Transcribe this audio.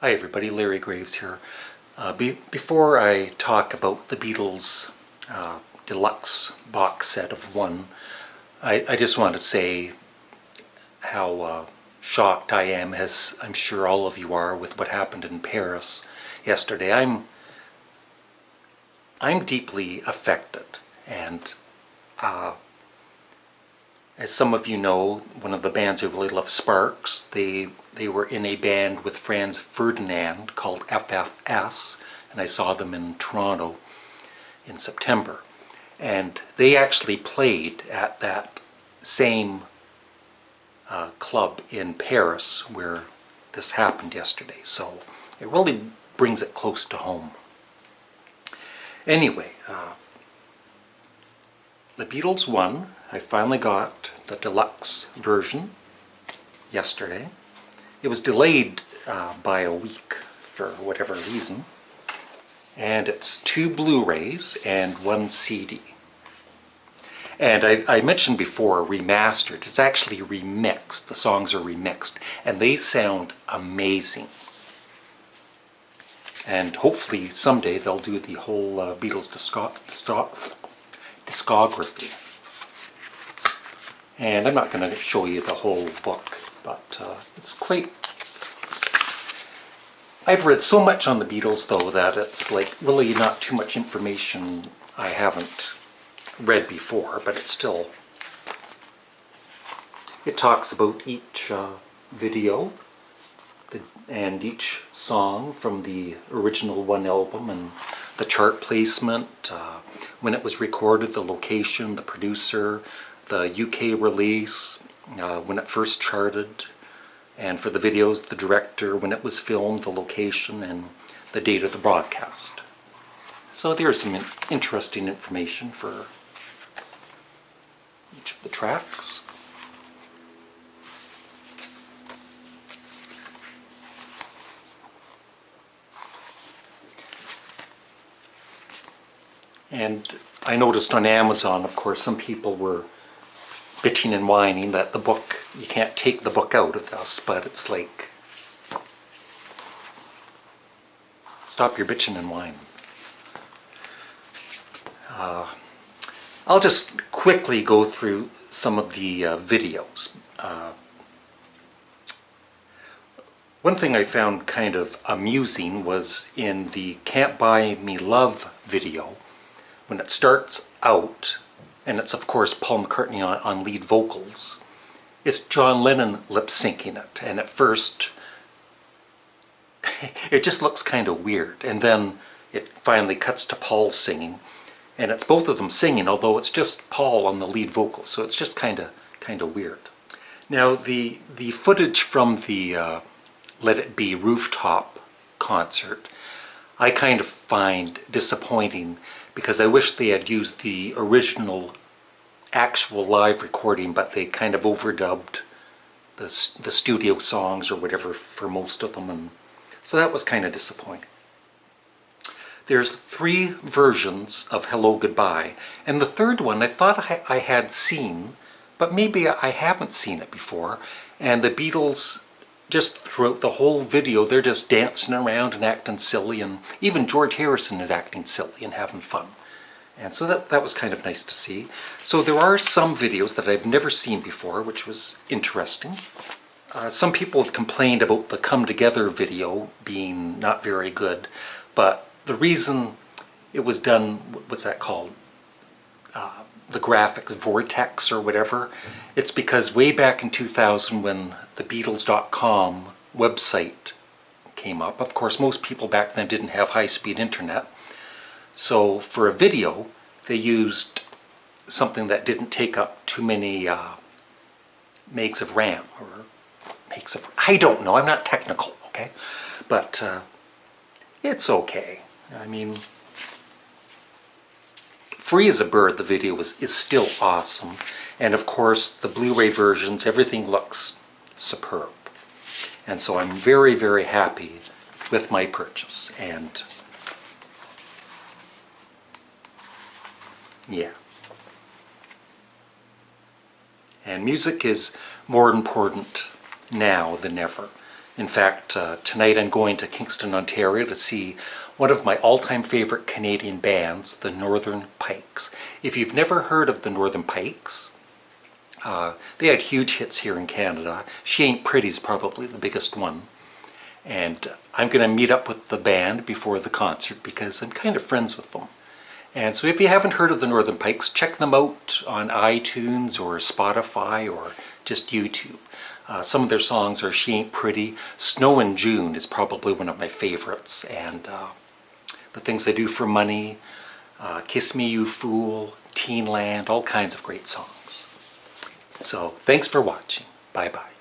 Hi everybody, Larry Graves here. Before I talk about the Beatles deluxe box set of one, I just want to say how shocked I am, as I'm sure all of you are, with what happened in Paris yesterday. I'm deeply affected, and as some of you know, one of the bands I really love, Sparks, they were in a band with Franz Ferdinand called FFS, and I saw them in Toronto in September. And they actually played at that same club in Paris where this happened yesterday, so it really brings it close to home. Anyway, the Beatles won. I finally got the deluxe version yesterday. It was delayed by a week for whatever reason. And it's 2 Blu-rays and 1 CD. And I mentioned before remastered. It's actually remixed. The songs are remixed. And they sound amazing. And hopefully someday they'll do the whole Beatles discography. And I'm not going to show you the whole book, but it's quite... I've read so much on the Beatles, though, that it's like really not too much information I haven't read before, but it's still... It talks about each video and each song from the original One album, and the chart placement, when it was recorded, the location, the producer, the UK release, when it first charted, and for the videos, the director, when it was filmed, the location, and the date of the broadcast. So there's some interesting information for each of the tracks. And I noticed on Amazon, of course, some people were bitching and whining that the book, you can't take the book out of this, but it's like, stop your bitching and whining. I'll just quickly go through some of the videos. One thing I found kind of amusing was in the Can't Buy Me Love video, when it starts out, and it's of course Paul McCartney on lead vocals, it's John Lennon lip-syncing it, and at first it just looks kind of weird, and then it finally cuts to Paul singing, and it's both of them singing, although it's just Paul on the lead vocal, so it's just kind of weird. Now the footage from the Let It Be rooftop concert I kind of find disappointing, because I wish they had used the original actual live recording, but they kind of overdubbed the studio songs or whatever for most of them, and so that was kind of disappointing. There's 3 versions of Hello Goodbye, and the third one I thought I had seen, but maybe I haven't seen it before, and the Beatles, just throughout the whole video, they're just dancing around and acting silly, and even George Harrison is acting silly and having fun. And so that was kind of nice to see. So there are some videos that I've never seen before, which was interesting. Some people have complained about the Come Together video being not very good, but the reason it was done, what's that called? The graphics vortex or whatever, it's because way back in 2000 when the Beatles.com website came up, of course most people back then didn't have high-speed internet, so for a video they used something that didn't take up too many megs of RAM, or megs of, I don't know, I'm not technical, okay, but it's okay. I mean, free as a bird, the video is still awesome, and of course the Blu-ray versions, everything looks superb, and so I'm very, very happy with my purchase. And yeah, and music is more important now than ever, In fact, tonight I'm going to Kingston, Ontario to see one of my all-time favorite Canadian bands, the Northern Pikes. If you've never heard of the Northern Pikes, they had huge hits here in Canada. She Ain't Pretty is probably the biggest one. And I'm going to meet up with the band before the concert because I'm kind of friends with them. And so if you haven't heard of the Northern Pikes, check them out on iTunes or Spotify or just YouTube. Some of their songs are She Ain't Pretty. Snow in June is probably one of my favorites. And The Things I Do for Money, Kiss Me You Fool, Teen Land, all kinds of great songs. So thanks for watching. Bye-bye.